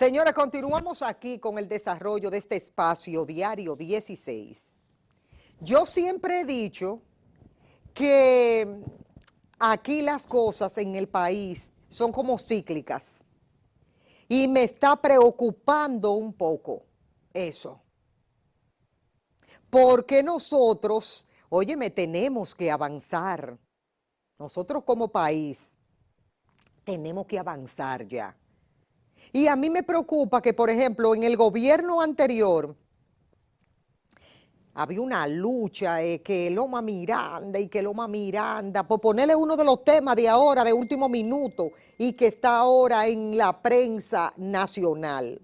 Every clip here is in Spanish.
Señores, continuamos aquí con el desarrollo de este espacio Diario 16. Yo siempre he dicho que aquí las cosas en el país son como cíclicas y me está preocupando un poco eso. Porque nosotros, óyeme, tenemos que avanzar. Nosotros como país tenemos que avanzar ya. Y a mí me preocupa que, por ejemplo, en el gobierno anterior había una lucha, que Loma Miranda y que Loma Miranda, por ponerle uno de los temas de ahora, de último minuto, y que está ahora en la prensa nacional.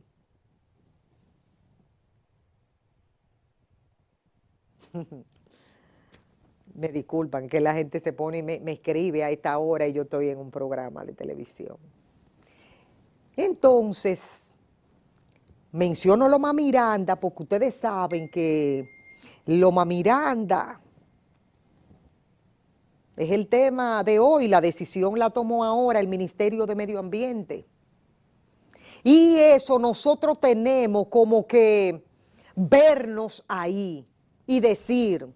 Me disculpan que la gente se pone y me escribe a esta hora y yo estoy en un programa de televisión. Entonces, menciono Loma Miranda porque ustedes saben que Loma Miranda es el tema de hoy, la decisión la tomó ahora el Ministerio de Medio Ambiente. Y eso nosotros tenemos como que vernos ahí y decir,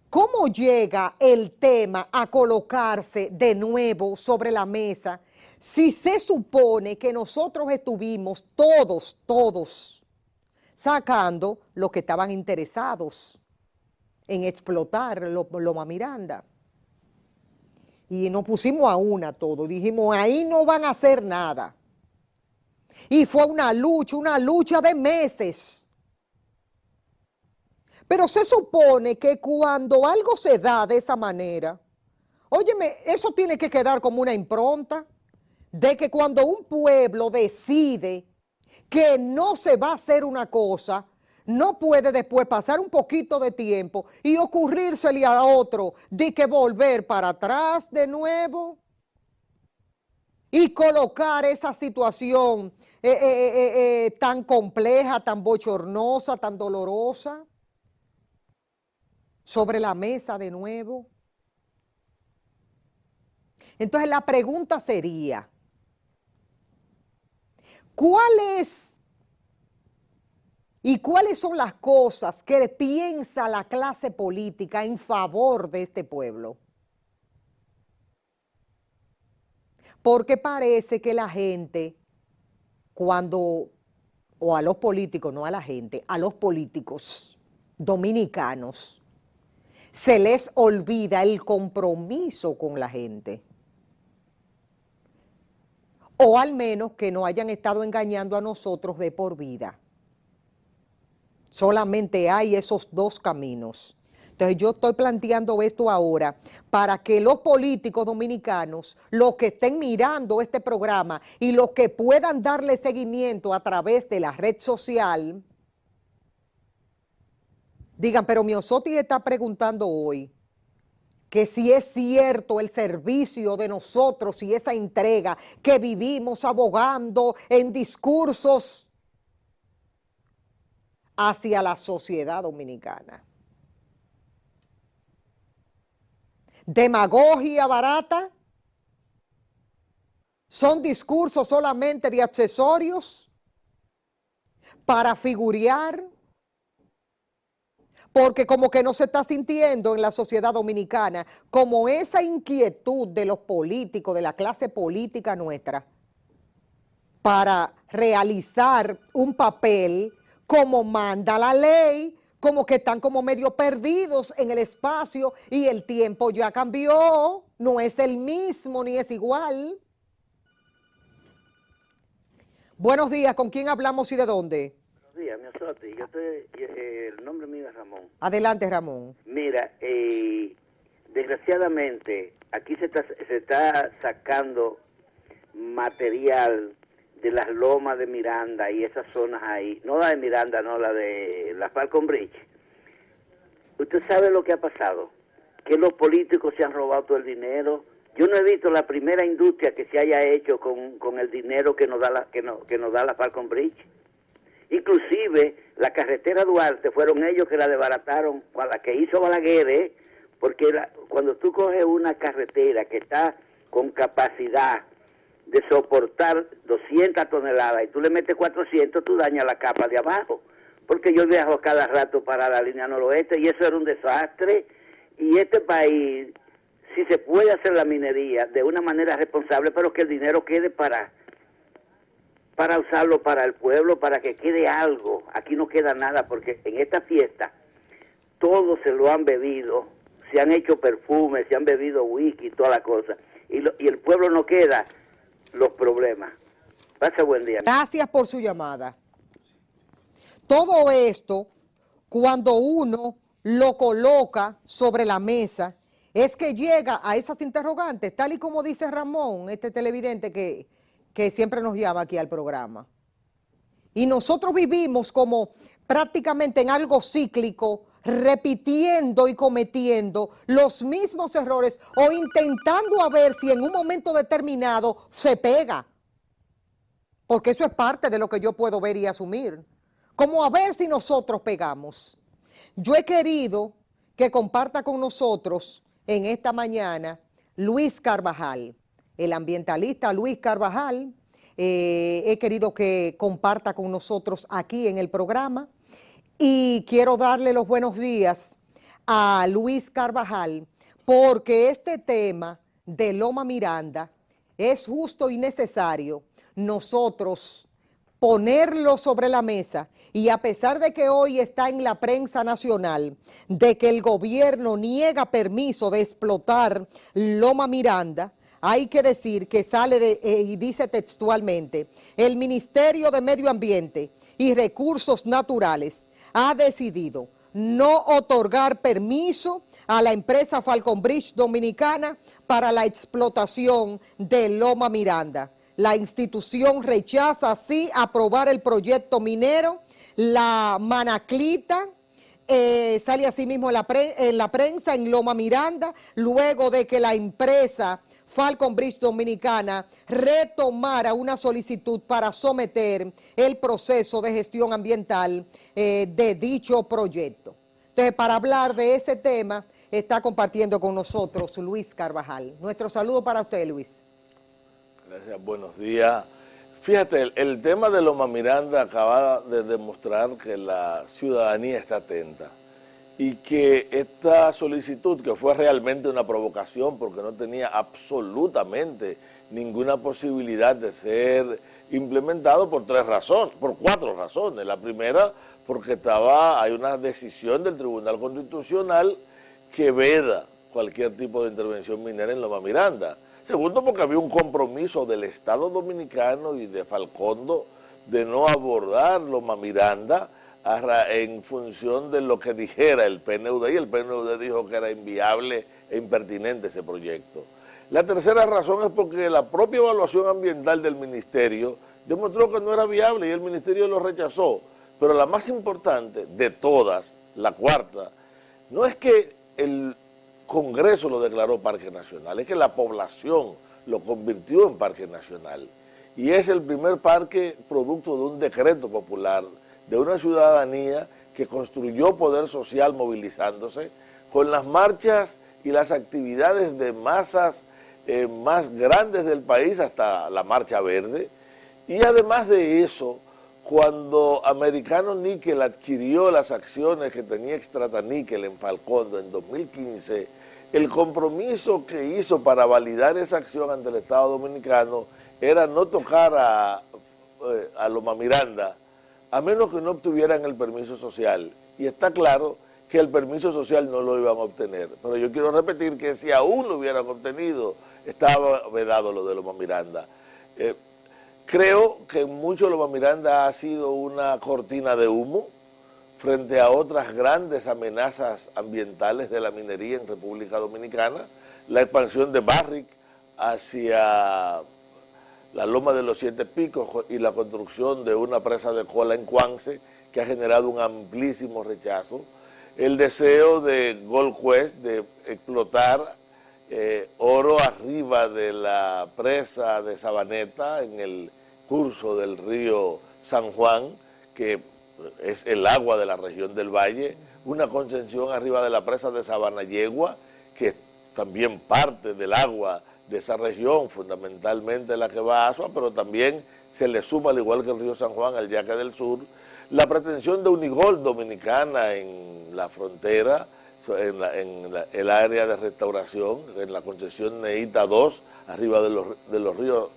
¿cómo llega el tema a colocarse de nuevo sobre la mesa si se supone que nosotros estuvimos todos sacando los que estaban interesados en explotar Loma Miranda? Y nos pusimos a una todo, dijimos, ahí no van a hacer nada. Y fue una lucha de meses. Pero se supone que cuando algo se da de esa manera, óyeme, eso tiene que quedar como una impronta de que cuando un pueblo decide que no se va a hacer una cosa, no puede después pasar un poquito de tiempo y ocurrírsele a otro de que volver para atrás de nuevo y colocar esa situación tan compleja, tan bochornosa, tan dolorosa sobre la mesa de nuevo. Entonces la pregunta sería, ¿cuáles son las cosas que piensa la clase política en favor de este pueblo? Porque parece que la gente, o a los políticos, no a la gente, a los políticos dominicanos, se les olvida el compromiso con la gente. O al menos que no hayan estado engañando a nosotros de por vida. Solamente hay esos dos caminos. Entonces yo estoy planteando esto ahora para que los políticos dominicanos, los que estén mirando este programa y los que puedan darle seguimiento a través de la red social, digan, pero Miosotti está preguntando hoy que si es cierto el servicio de nosotros y esa entrega que vivimos abogando en discursos hacia la sociedad dominicana. Demagogia barata, son discursos solamente de accesorios para figurear, porque como que no se está sintiendo en la sociedad dominicana como esa inquietud de los políticos, de la clase política nuestra, para realizar un papel como manda la ley, como que están como medio perdidos en el espacio y el tiempo ya cambió, no es el mismo ni es igual. Buenos días, ¿con quién hablamos y de dónde? Buenos días, Miosotti. El nombre mío es Ramón. Adelante, Ramón. Mira, desgraciadamente aquí se está sacando material de las lomas de Miranda y esas zonas ahí, no la de Miranda, no la de la Falcon Bridge. Usted sabe lo que ha pasado, que los políticos se han robado todo el dinero. Yo no he visto la primera industria que se haya hecho con el dinero que nos da la Falcon Bridge. Inclusive la carretera Duarte fueron ellos que la desbarataron, con la que hizo Balaguer, porque cuando tú coges una carretera que está con capacidad de soportar 200 toneladas y tú le metes 400, tú dañas la capa de abajo. Porque yo viajo cada rato para la línea noroeste y eso era un desastre. Y este país, si se puede hacer la minería de una manera responsable, pero que el dinero quede para usarlo para el pueblo, para que quede algo. Aquí no queda nada, porque en esta fiesta todos se lo han bebido, se han hecho perfumes, se han bebido whisky, toda la cosa. Y el pueblo no queda los problemas. Pasa buen día. Gracias por su llamada. Todo esto, cuando uno lo coloca sobre la mesa, es que llega a esas interrogantes, tal y como dice Ramón, este televidente que siempre nos llama aquí al programa. Y nosotros vivimos como prácticamente en algo cíclico, repitiendo y cometiendo los mismos errores o intentando a ver si en un momento determinado se pega. Porque eso es parte de lo que yo puedo ver y asumir. Como a ver si nosotros pegamos. Yo he querido que comparta con nosotros en esta mañana Luis Carvajal, el ambientalista Luis Carvajal. He querido que comparta con nosotros aquí en el programa y quiero darle los buenos días a Luis Carvajal porque este tema de Loma Miranda es justo y necesario nosotros ponerlo sobre la mesa, y a pesar de que hoy está en la prensa nacional de que el gobierno niega permiso de explotar Loma Miranda, hay que decir que sale y dice textualmente: el Ministerio de Medio Ambiente y Recursos Naturales ha decidido no otorgar permiso a la empresa Falconbridge Dominicana para la explotación de Loma Miranda. La institución rechaza así aprobar el proyecto minero. La Manaclita sale así mismo en la prensa en Loma Miranda, luego de que la empresa Falconbridge Dominicana retomara una solicitud para someter el proceso de gestión ambiental de dicho proyecto. Entonces, para hablar de ese tema, está compartiendo con nosotros Luis Carvajal. Nuestro saludo para usted, Luis. Gracias, buenos días. Fíjate, el tema de Loma Miranda acaba de demostrar que la ciudadanía está atenta y que esta solicitud, que fue realmente una provocación porque no tenía absolutamente ninguna posibilidad de ser implementado por cuatro razones. La primera, porque hay una decisión del Tribunal Constitucional que veda cualquier tipo de intervención minera en Loma Miranda. Segundo, porque había un compromiso del Estado Dominicano y de Falcondo de no abordar Loma Miranda en función de lo que dijera el PNUD, y el PNUD dijo que era inviable e impertinente ese proyecto. La tercera razón es porque la propia evaluación ambiental del ministerio demostró que no era viable y el ministerio lo rechazó. Pero la más importante de todas, la cuarta, no es que el Congreso lo declaró Parque Nacional, es que la población lo convirtió en Parque Nacional. Y es el primer parque producto de un decreto popular, de una ciudadanía que construyó poder social movilizándose con las marchas y las actividades de masas más grandes del país, hasta la Marcha Verde. Y además de eso, cuando Americano Níquel adquirió las acciones que tenía Extrataníquel en Falcondo en 2015, el compromiso que hizo para validar esa acción ante el Estado Dominicano era no tocar a Loma Miranda, a menos que no obtuvieran el permiso social. Y está claro que el permiso social no lo iban a obtener. Pero yo quiero repetir que si aún lo hubieran obtenido, estaba vedado lo de Loma Miranda. Creo que mucho Loma Miranda ha sido una cortina de humo frente a otras grandes amenazas ambientales de la minería en República Dominicana. La expansión de Barrick hacia la Loma de los Siete Picos y la construcción de una presa de cola en Cuance, que ha generado un amplísimo rechazo. El deseo de Gold Quest de explotar oro arriba de la presa de Sabaneta en el curso del río San Juan, que es el agua de la región del Valle, una concesión arriba de la presa de Sabanayegua, que es también parte del agua de esa región, fundamentalmente la que va a Asua, pero también se le suma, al igual que el río San Juan, al Yaque del Sur, la pretensión de Unigol Dominicana en la frontera, el área de restauración, en la concesión Neita 2, arriba de los ríos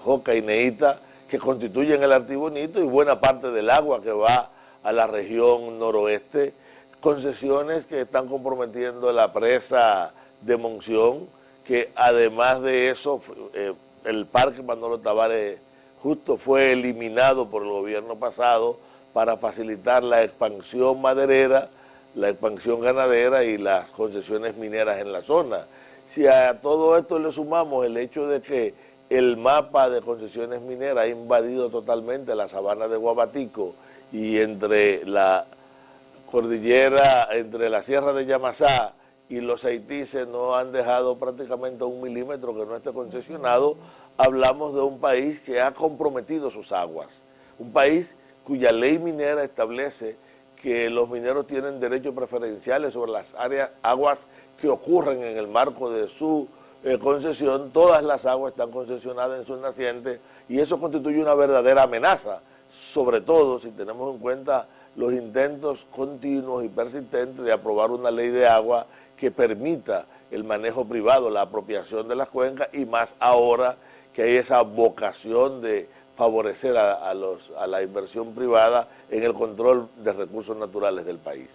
Joca y Neita, que constituyen el Artibonito, y buena parte del agua que va a la región noroeste, concesiones que están comprometiendo la presa de Monción, que además de eso, el Parque Manolo Tavares justo fue eliminado por el gobierno pasado para facilitar la expansión maderera, la expansión ganadera y las concesiones mineras en la zona. Si a todo esto le sumamos el hecho de que el mapa de concesiones mineras ha invadido totalmente la sabana de Guabatico y entre la cordillera, entre la sierra de Yamasá y los Haitises no han dejado prácticamente 1 milímetro que no esté concesionado, hablamos de un país que ha comprometido sus aguas, un país cuya ley minera establece que los mineros tienen derechos preferenciales sobre las aguas que ocurren en el marco de su concesión. Todas las aguas están concesionadas en sus nacientes y eso constituye una verdadera amenaza, sobre todo si tenemos en cuenta los intentos continuos y persistentes de aprobar una ley de agua que permita el manejo privado, la apropiación de las cuencas, y más ahora que hay esa vocación de favorecer a la inversión privada en el control de recursos naturales del país.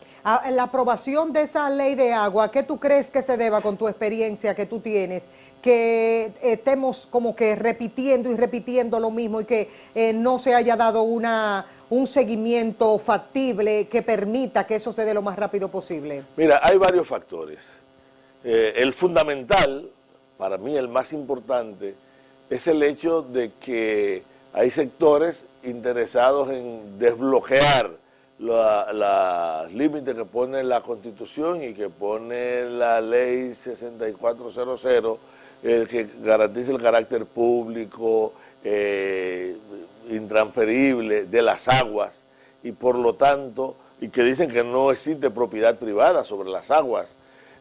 La aprobación de esa ley de agua, ¿qué tú crees que se deba con tu experiencia que tú tienes? Que estemos como que repitiendo y repitiendo lo mismo y que no se haya dado un seguimiento factible que permita que eso se dé lo más rápido posible. Mira, hay varios factores. El fundamental, para mí el más importante, es el hecho de que hay sectores interesados en desbloquear los límites que pone la Constitución y que pone la Ley 6400, que garantiza el carácter público, intransferible de las aguas, y por lo tanto, y que dicen que no existe propiedad privada sobre las aguas.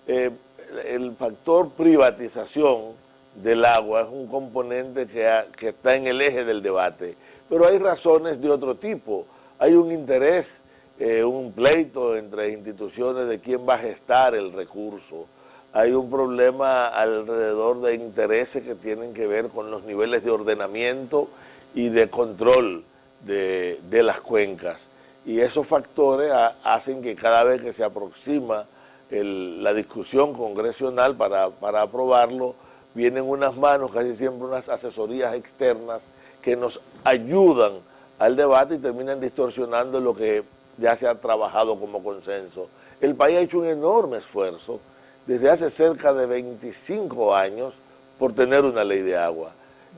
El factor privatización del agua es un componente que está en el eje del debate, pero hay razones de otro tipo. Hay un interés, un pleito entre instituciones de quién va a gestar el recurso. Hay un problema alrededor de intereses que tienen que ver con los niveles de ordenamiento y de control de las cuencas. Y esos factores hacen que cada vez que se aproxima la discusión congresional para aprobarlo, vienen unas manos, casi siempre unas asesorías externas que nos ayudan al debate y terminan distorsionando lo que ya se ha trabajado como consenso. El país ha hecho un enorme esfuerzo desde hace cerca de 25 años por tener una ley de agua.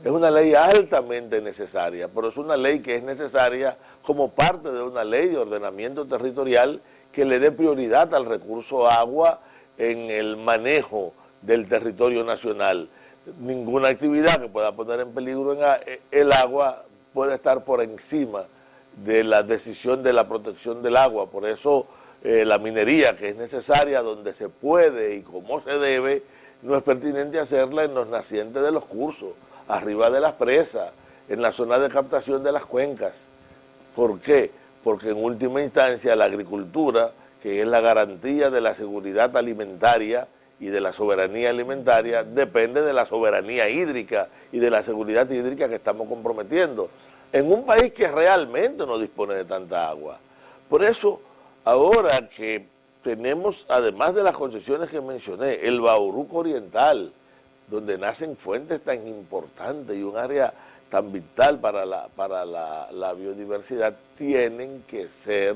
Es una ley altamente necesaria, pero es una ley que es necesaria como parte de una ley de ordenamiento territorial que le dé prioridad al recurso agua en el manejo del territorio nacional. Ninguna actividad que pueda poner en peligro el agua puede estar por encima de la decisión de la protección del agua. Por eso la minería, que es necesaria donde se puede y como se debe, no es pertinente hacerla en los nacientes de los cursos, arriba de las presas, en la zona de captación de las cuencas. ¿Por qué? Porque en última instancia la agricultura, que es la garantía de la seguridad alimentaria y de la soberanía alimentaria, depende de la soberanía hídrica y de la seguridad hídrica que estamos comprometiendo en un país que realmente no dispone de tanta agua. Por eso, ahora que tenemos, además de las concesiones que mencioné, el Bauruco Oriental, donde nacen fuentes tan importantes y un área tan vital para la biodiversidad, tienen que ser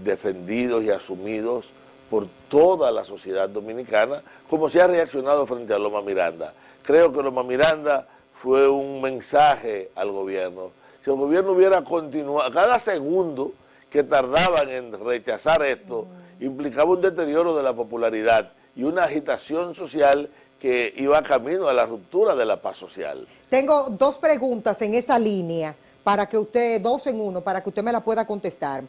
defendidos y asumidos por toda la sociedad dominicana, como se ha reaccionado frente a Loma Miranda. Creo que Loma Miranda fue un mensaje al gobierno. Si el gobierno hubiera continuado, cada segundo que tardaban en rechazar esto, implicaba un deterioro de la popularidad y una agitación social que iba camino a la ruptura de la paz social. Tengo dos preguntas en esa línea, para que usted, dos en uno, para que usted me la pueda contestar.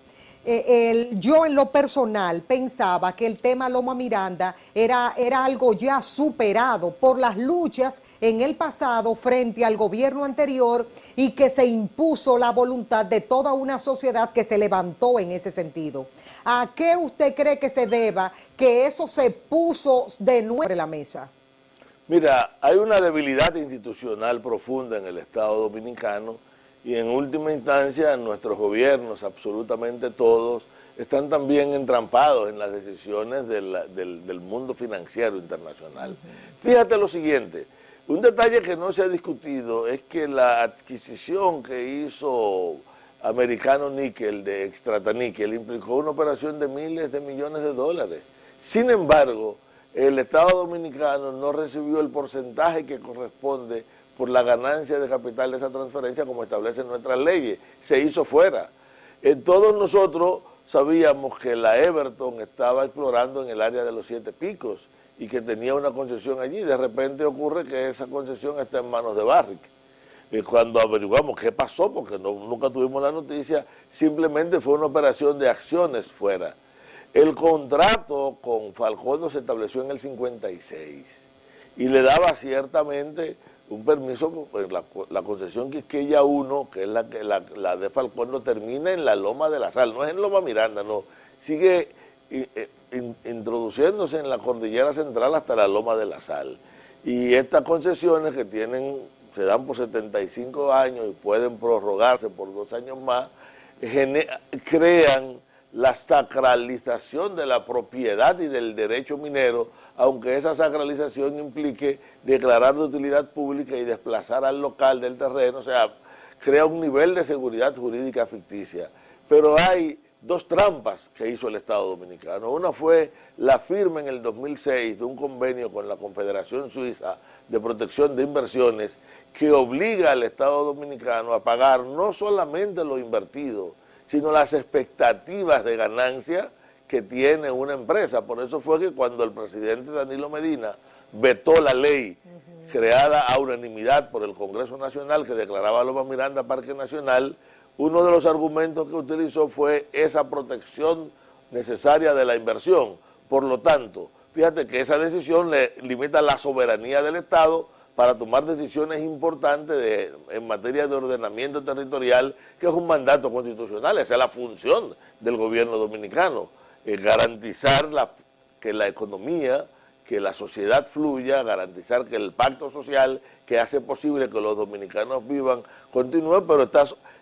yo en lo personal pensaba que el tema Loma Miranda era algo ya superado por las luchas en el pasado frente al gobierno anterior y que se impuso la voluntad de toda una sociedad que se levantó en ese sentido. ¿A qué usted cree que se deba que eso se puso de nuevo sobre la mesa? Mira, hay una debilidad institucional profunda en el Estado Dominicano y en última instancia nuestros gobiernos, absolutamente todos, están también entrampados en las decisiones del mundo financiero internacional. Fíjate lo siguiente, un detalle que no se ha discutido es que la adquisición que hizo Americano Níquel de Extrataníquel implicó una operación de miles de millones de dólares. Sin embargo, el Estado Dominicano no recibió el porcentaje que corresponde por la ganancia de capital de esa transferencia como establecen nuestras leyes. Se hizo fuera. Todos nosotros sabíamos que la Everton estaba explorando en el área de los Siete Picos y que tenía una concesión allí. De repente ocurre que esa concesión está en manos de Barrick. Cuando averiguamos qué pasó, porque nunca tuvimos la noticia, simplemente fue una operación de acciones fuera. El contrato con Falcón se estableció en el 56 y le daba ciertamente un permiso, pues la concesión Quisqueya 1, que es la de Falcón, termina en la Loma de la Sal, no es en Loma Miranda, no, sigue introduciéndose en la cordillera central hasta la Loma de la Sal. Y estas concesiones que se dan por 75 años y pueden prorrogarse por 2 años más, crean la sacralización de la propiedad y del derecho minero, aunque esa sacralización implique declarar de utilidad pública y desplazar al local del terreno, o sea, crea un nivel de seguridad jurídica ficticia. Pero hay 2 trampas que hizo el Estado Dominicano. Una fue la firma en el 2006 de un convenio con la Confederación Suiza de Protección de Inversiones que obliga al Estado Dominicano a pagar no solamente lo invertido, sino las expectativas de ganancia que tiene una empresa. Por eso fue que cuando el presidente Danilo Medina vetó la ley creada a unanimidad por el Congreso Nacional que declaraba Loma Miranda Parque Nacional, uno de los argumentos que utilizó fue esa protección necesaria de la inversión. Por lo tanto, fíjate que esa decisión le limita la soberanía del Estado para tomar decisiones importantes en materia de ordenamiento territorial, que es un mandato constitucional. Esa es la función del gobierno dominicano, garantizar que la economía, que la sociedad fluya, garantizar que el pacto social que hace posible que los dominicanos vivan continúe, pero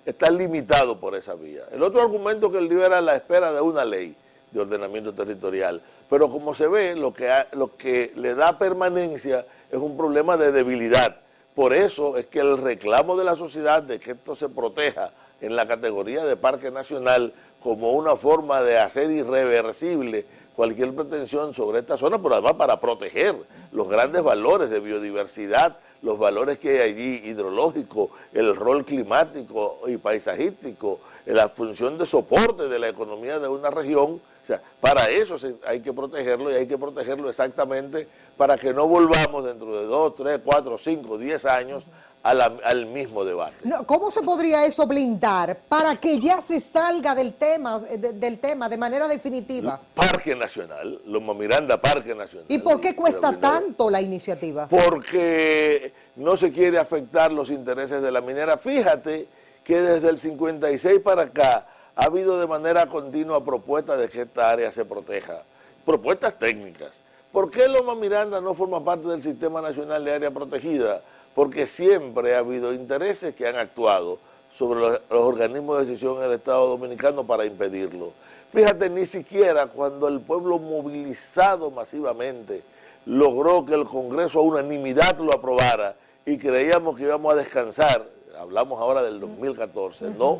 está limitado por esa vía. El otro argumento que él dio era la espera de una ley de ordenamiento territorial, pero como se ve, lo que le da permanencia es un problema de debilidad. Por eso es que el reclamo de la sociedad de que esto se proteja en la categoría de parque nacional como una forma de hacer irreversible cualquier pretensión sobre esta zona, pero además para proteger los grandes valores de biodiversidad, los valores que hay allí hidrológicos, el rol climático y paisajístico, la función de soporte de la economía de una región. O sea, para eso hay que protegerlo, y hay que protegerlo exactamente para que no volvamos dentro de 2, 3, 4, 5, 10 años al mismo debate. No, ¿cómo se podría eso blindar para que ya se salga del tema de manera definitiva? Parque Nacional, Loma Miranda Parque Nacional. ¿Y por qué cuesta tanto la iniciativa? Porque no se quiere afectar los intereses de la minera. Fíjate que desde el 56 para acá ha habido de manera continua propuestas de que esta área se proteja, propuestas técnicas. ¿Por qué Loma Miranda no forma parte del Sistema Nacional de Área Protegida? Porque siempre ha habido intereses que han actuado sobre los organismos de decisión en el Estado Dominicano para impedirlo. Fíjate, ni siquiera cuando el pueblo movilizado masivamente logró que el Congreso a unanimidad lo aprobara y creíamos que íbamos a descansar, hablamos ahora del 2014, no,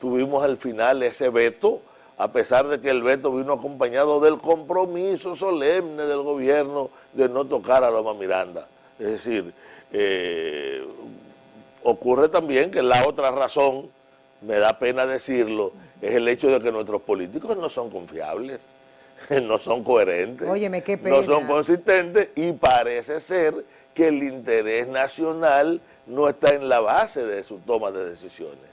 tuvimos al final ese veto, a pesar de que el veto vino acompañado del compromiso solemne del gobierno de no tocar a Loma Miranda. Es decir, ocurre también que la otra razón, me da pena decirlo, es el hecho de que nuestros políticos no son confiables, no son coherentes, óyeme, qué pena, no son consistentes, y parece ser que el interés nacional no está en la base de su toma de decisiones.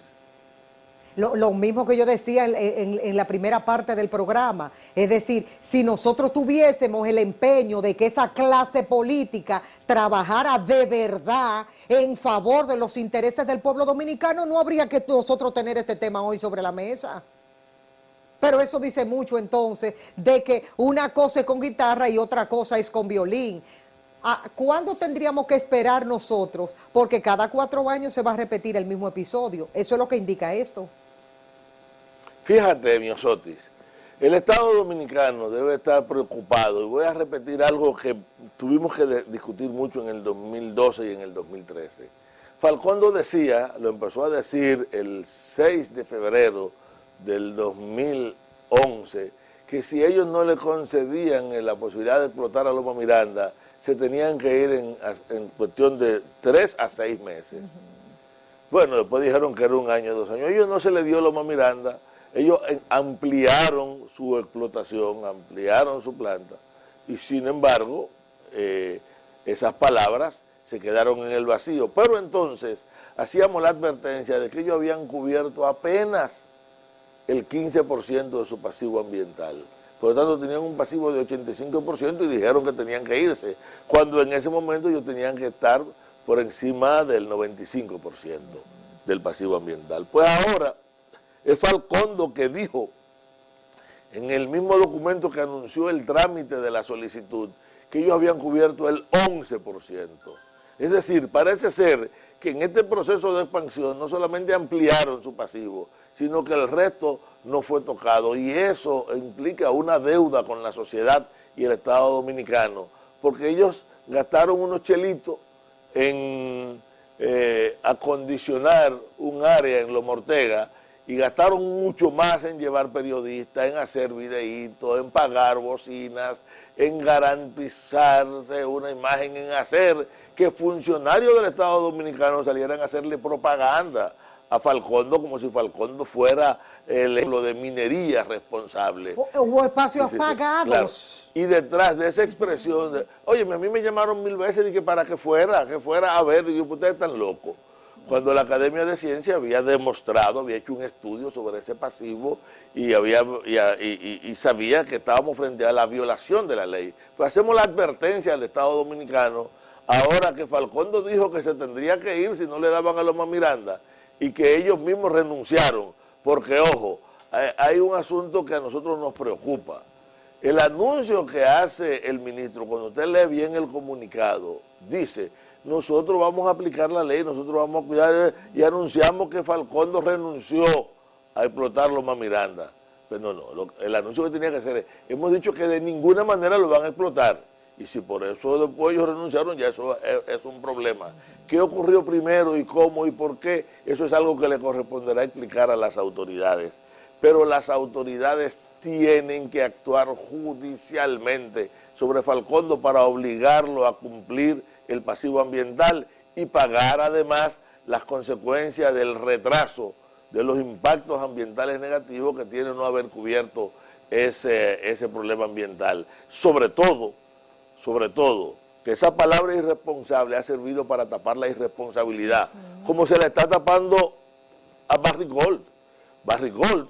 Lo mismo que yo decía en la primera parte del programa, es decir, si nosotros tuviésemos el empeño de que esa clase política trabajara de verdad en favor de los intereses del pueblo dominicano, no habría que nosotros tener este tema hoy sobre la mesa. Pero eso dice mucho entonces de que una cosa es con guitarra y otra cosa es con violín. ¿Cuándo tendríamos que esperar nosotros? Porque cada 4 años se va a repetir el mismo episodio. Eso es lo que indica esto. Fíjate, Miosotis, el Estado Dominicano debe estar preocupado, y voy a repetir algo que tuvimos que discutir mucho en el 2012 y en el 2013. Falcondo decía, lo empezó a decir el 6 de febrero del 2011, que si ellos no le concedían la posibilidad de explotar a Loma Miranda, se tenían que ir en cuestión de 3 a 6 meses. Bueno, después dijeron que era 1 año, 2 años. Ellos no se le dio Loma Miranda, ellos ampliaron su explotación, ampliaron su planta, y sin embargo, esas palabras se quedaron en el vacío. Pero entonces, hacíamos la advertencia de que ellos habían cubierto apenas el 15% de su pasivo ambiental. Por lo tanto, tenían un pasivo de 85% y dijeron que tenían que irse, cuando en ese momento ellos tenían que estar por encima del 95% del pasivo ambiental. Pues ahora, es Falcondo que dijo, en el mismo documento que anunció el trámite de la solicitud, que ellos habían cubierto el 11%. Es decir, parece ser que en este proceso de expansión no solamente ampliaron su pasivo, sino que el resto no fue tocado, y eso implica una deuda con la sociedad y el Estado Dominicano, porque ellos gastaron unos chelitos en acondicionar un área en Loma Ortega, y gastaron mucho más en llevar periodistas, en hacer videitos, en pagar bocinas, en garantizarse una imagen, en hacer que funcionarios del Estado Dominicano salieran a hacerle propaganda a Falcondo como si Falcondo fuera el ejemplo de minería responsable. Hubo espacios pagados. Claro. Y detrás de esa expresión, oye, a mí me llamaron 1000 veces y que para que fuera a ver, y yo, ustedes están locos. Cuando la Academia de Ciencias había demostrado, había hecho un estudio sobre ese pasivo y sabía que estábamos frente a la violación de la ley. Pues hacemos la advertencia al Estado Dominicano, ahora que Falcondo dijo que se tendría que ir si no le daban a Loma Miranda, y que ellos mismos renunciaron, porque ojo, hay un asunto que a nosotros nos preocupa. El anuncio que hace el ministro, cuando usted lee bien el comunicado, dice: nosotros vamos a aplicar la ley, nosotros vamos a cuidar, y anunciamos que Falcondo renunció a explotar Loma Miranda. Pero no, el anuncio que tenía que hacer es, hemos dicho que de ninguna manera lo van a explotar, y si por eso después ellos renunciaron, ya eso es un problema. ¿Qué ocurrió primero y cómo y por qué? Eso es algo que le corresponderá explicar a las autoridades. Pero las autoridades tienen que actuar judicialmente sobre Falcondo para obligarlo a cumplir el pasivo ambiental y pagar además las consecuencias del retraso de los impactos ambientales negativos que tiene no haber cubierto ese problema ambiental. Sobre todo, que esa palabra irresponsable ha servido para tapar la irresponsabilidad, como se le está tapando a Barrick Gold. Barrick Gold,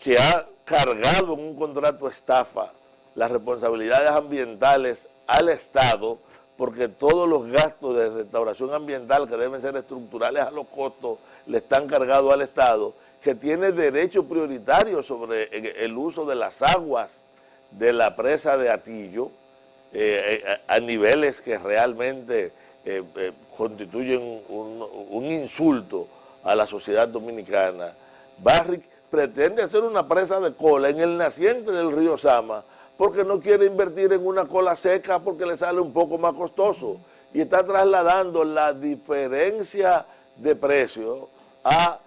que ha cargado en un contrato estafa las responsabilidades ambientales al Estado, porque todos los gastos de restauración ambiental que deben ser estructurales a los costos le están cargados al Estado, que tiene derecho prioritario sobre el uso de las aguas de la presa de Atillo, a niveles que realmente constituyen un insulto a la sociedad dominicana. Barrick pretende hacer una presa de cola en el naciente del río Sama, porque no quiere invertir en una cola seca porque le sale un poco más costoso, y está trasladando la diferencia de precio a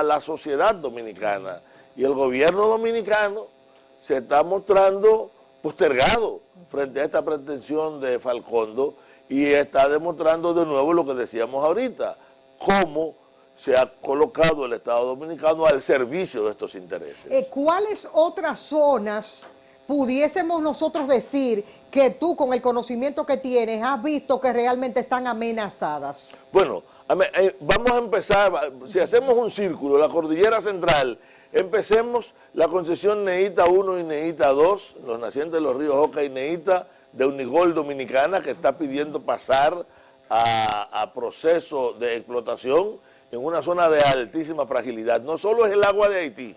la sociedad dominicana, y el gobierno dominicano se está mostrando postergado frente a esta pretensión de Falcondo, y está demostrando de nuevo lo que decíamos ahorita, cómo se ha colocado el Estado Dominicano al servicio de estos intereses. ¿Cuáles otras zonas pudiésemos nosotros decir que tú, con el conocimiento que tienes, has visto que realmente están amenazadas? Bueno, vamos a empezar, si hacemos un círculo, la cordillera central, empecemos la concesión Neita 1 y Neita 2, los nacientes de los ríos Oca y Neita, de Unigol Dominicana, que está pidiendo pasar a proceso de explotación en una zona de altísima fragilidad. No solo es el agua de Haití,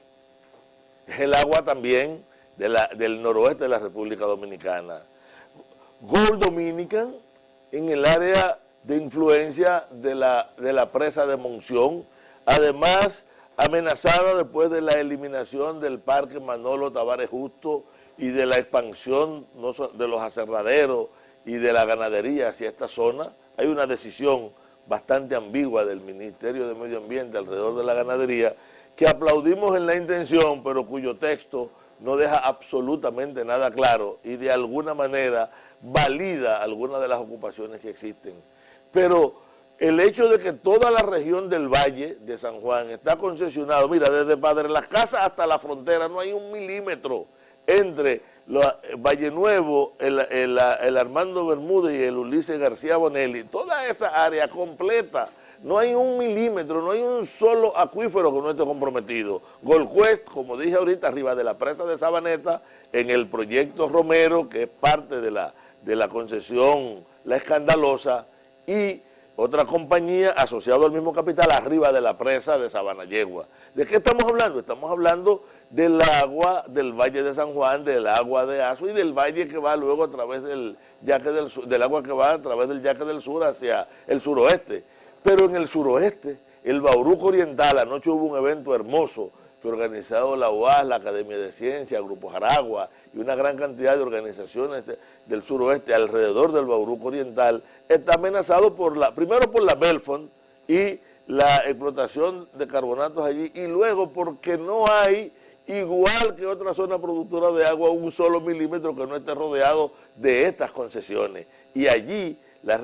es el agua también del noroeste de la República Dominicana. Gold Dominican, en el área de influencia de la presa de Monción, además amenazada después de la eliminación del Parque Manolo Tavares Justo y de la expansión de los aserraderos y de la ganadería hacia esta zona. Hay una decisión bastante ambigua del Ministerio de Medio Ambiente alrededor de la ganadería, que aplaudimos en la intención, pero cuyo texto no deja absolutamente nada claro y de alguna manera valida algunas de las ocupaciones que existen. Pero el hecho de que toda la región del Valle de San Juan está concesionado, mira, desde Padre Las Casas hasta la frontera no hay 1 milímetro entre Valle Nuevo, el Armando Bermúdez y el Ulises García Bonelli, toda esa área completa, no hay 1 milímetro, no hay un solo acuífero que no esté comprometido. Gold Quest, como dije ahorita, arriba de la presa de Sabaneta, en el proyecto Romero, que es parte de la concesión La Escandalosa, y otra compañía asociada al mismo capital arriba de la presa de Sabanayegua. ¿De qué estamos hablando? Estamos hablando del agua del Valle de San Juan, del agua de Azo y del valle que va luego a través del Yaque del Sur, del agua que va a través del Yaque del Sur hacia el suroeste. Pero en el suroeste, el Bauruco Oriental, anoche hubo un evento hermoso que organizado la UAS, la Academia de Ciencias, Grupo Jaragua y una gran cantidad de organizaciones del suroeste alrededor del Bauruco Oriental, está amenazado primero por la Belfont y la explotación de carbonatos allí, y luego porque no hay, igual que otra zona productora de agua, 1 solo milímetro que no esté rodeado de estas concesiones. Y allí la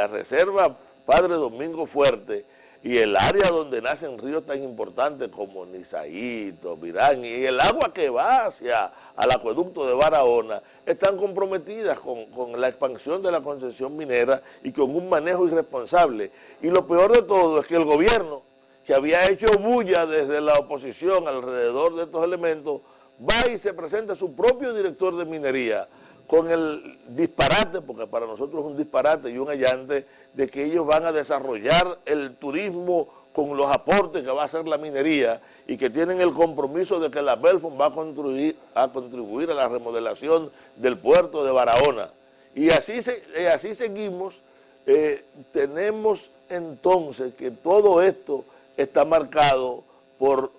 reserva Padre Domingo Fuerte y el área donde nacen ríos tan importantes como Nizaíto, Virán y el agua que va al acueducto de Barahona están comprometidas con la expansión de la concesión minera y con un manejo irresponsable. Y lo peor de todo es que el gobierno, que había hecho bulla desde la oposición alrededor de estos elementos, va y se presenta su propio director de minería con el disparate, porque para nosotros es un disparate y un allante, de que ellos van a desarrollar el turismo con los aportes que va a hacer la minería y que tienen el compromiso de que la Belfont va a contribuir a la remodelación del puerto de Barahona. Y así seguimos. Tenemos entonces que todo esto está marcado por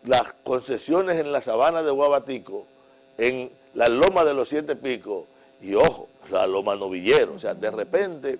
las concesiones en la sabana de Guabatico, en la loma de los 7 Picos y, ojo, la loma Novillero. O sea, de repente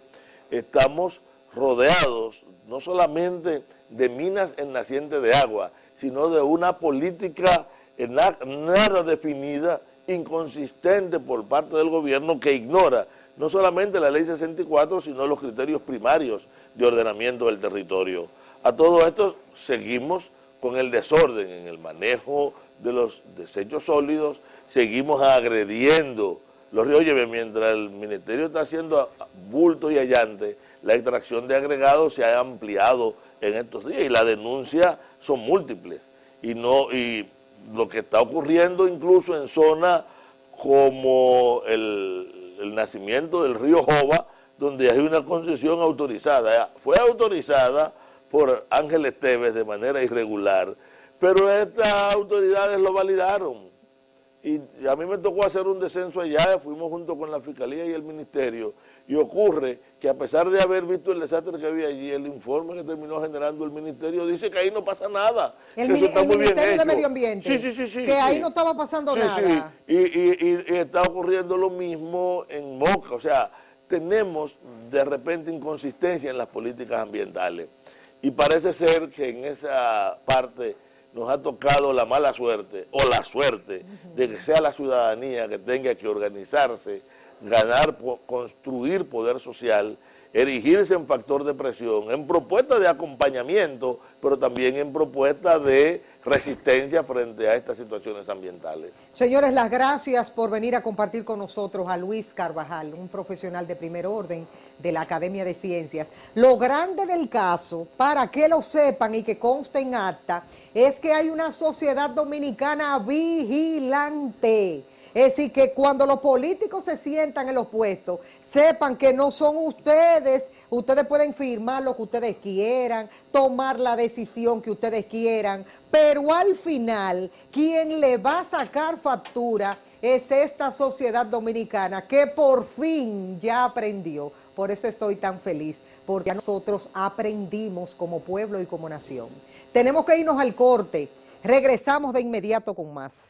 estamos rodeados no solamente de minas en naciente de agua, sino de una política nada definida, inconsistente por parte del gobierno, que ignora no solamente la ley 64, sino los criterios primarios de ordenamiento del territorio. A todo esto seguimos con el desorden en el manejo de los desechos sólidos, seguimos agrediendo los ríos. Oye, mientras el ministerio está haciendo bultos y allantes, la extracción de agregados se ha ampliado en estos días y las denuncias son múltiples. Y lo que está ocurriendo incluso en zonas como el nacimiento del río Jova, donde hay una concesión autorizada. Fue autorizada por Ángel Esteves de manera irregular, pero estas autoridades lo validaron. Y a mí me tocó hacer un descenso allá, fuimos junto con la Fiscalía y el Ministerio, y ocurre que a pesar de haber visto el desastre que había allí, el informe que terminó generando el Ministerio dice que ahí no pasa nada. El Ministerio de Medio Ambiente. Sí. Que ahí no estaba pasando nada. Sí. Y está ocurriendo lo mismo en Moca. O sea, tenemos de repente inconsistencia en las políticas ambientales. Y parece ser que en esa parte nos ha tocado la mala suerte, o la suerte, de que sea la ciudadanía que tenga que organizarse, construir poder social, erigirse en factor de presión, en propuesta de acompañamiento, pero también en propuesta de resistencia frente a estas situaciones ambientales. Señores, las gracias por venir a compartir con nosotros a Luis Carvajal, un profesional de primer orden de la Academia de Ciencias. Lo grande del caso, para que lo sepan y que conste en acta, es que hay una sociedad dominicana vigilante. Es decir, que cuando los políticos se sientan en los puestos, sepan que no son ustedes pueden firmar lo que ustedes quieran, tomar la decisión que ustedes quieran, pero al final, quien le va a sacar factura es esta sociedad dominicana que por fin ya aprendió. Por eso estoy tan feliz, porque ya nosotros aprendimos como pueblo y como nación. Tenemos que irnos al corte, regresamos de inmediato con más.